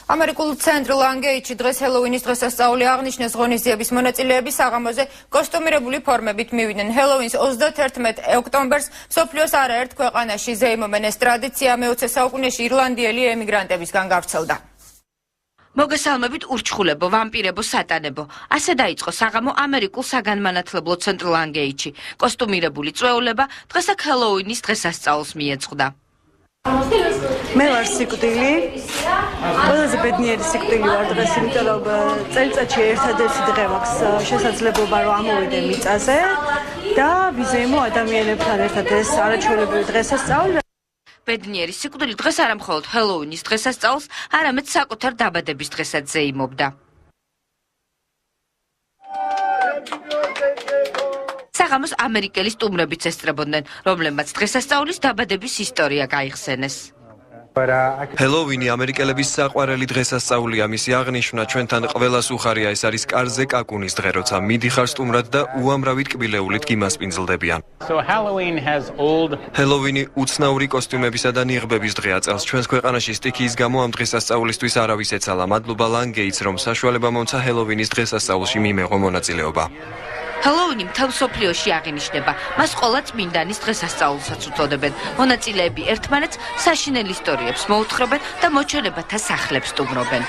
ამერიკულ ცენტრ ლანგეიჩი დღეს ჰელოვინის დღესასწაული აღნიშნეს ღონისძიების მონაწილეები საღამოზე კოსტუმირებული ფორმებით მივიდნენ. ჰელოვინს 31 ოქტომბერს მსოფლიოს არაერთ ქვეყანაში ზეიმობენ. ეს ტრადიცია მე-20 საუკუნეში ირლანდიელი ემიგრანტებისგან გავრცელდა. მოგესალმებით ურჩხულებო, ვამპირებო, სატანებო. ასე დაიწყო საღამო ამერიკულ საგანმანათლებლო ცენტრ ლანგეიჩი. კოსტუმირებული წვეულება დღეს აქ ჰელოვინის დღესასწაულს მიეძღვდა. მე ვარ სიკვდილი. ყველაზე ბედნიერი სიკვდილი ვარ დღეს, იმიტომ რომ წელიწადში ერთადერთი დღე მაქვს შესაძლებლობა რომ ამოვიდე მიწაზე და ვიზეიმო ადამიანებთან ერთად ეს არაჩვეულებრივი დღესასწაული. ბედნიერი სიკვდილი დღეს არა მხოლოდ ჰელოვინის დღესასწაულს, არამედ საკუთარ დაბადების დღესაც ზეიმობდა. საღამოს ამერიკელი სტუმრებიც ესწრებოდნენ, რომლებმაც დღესასწაულის დაბადების ისტორია გაიხსენეს. ჰელოვინი ამერიკელების საყვარელი დღესასწაულია. მისი აღნიშვნა ჩვენთან ყველას უხარია. ეს არის კარზე კაკუნის დღე, როცა მიდიხარ სტუმრად და უამრავი ტკბილეულით გიმასპინძლდებიან. ჰელოვინი უცნაური კოსტიუმებისა და ნიღბების დღეა. წელს ჩვენს ქვეყანაში სტიქიის გამო ამ დღესასწაულისთვის არავის ეცალა. მადლობა ლანგეიტს, რომ საშუალება მომცა ჰელოვინის დღესასწაულში მიმეღო მონაწილეობა. ჰელოვინი მთელ მსოფლიოში აღინიშნება. მას ყველა წმინდანის დღესასწაულსაც უწოდებენ. მონაწილეები ერთმანეთს საშინელ ისტორიებს მოუთხრობენ და მოჩვენებათა სახლებს სტუმრობენ.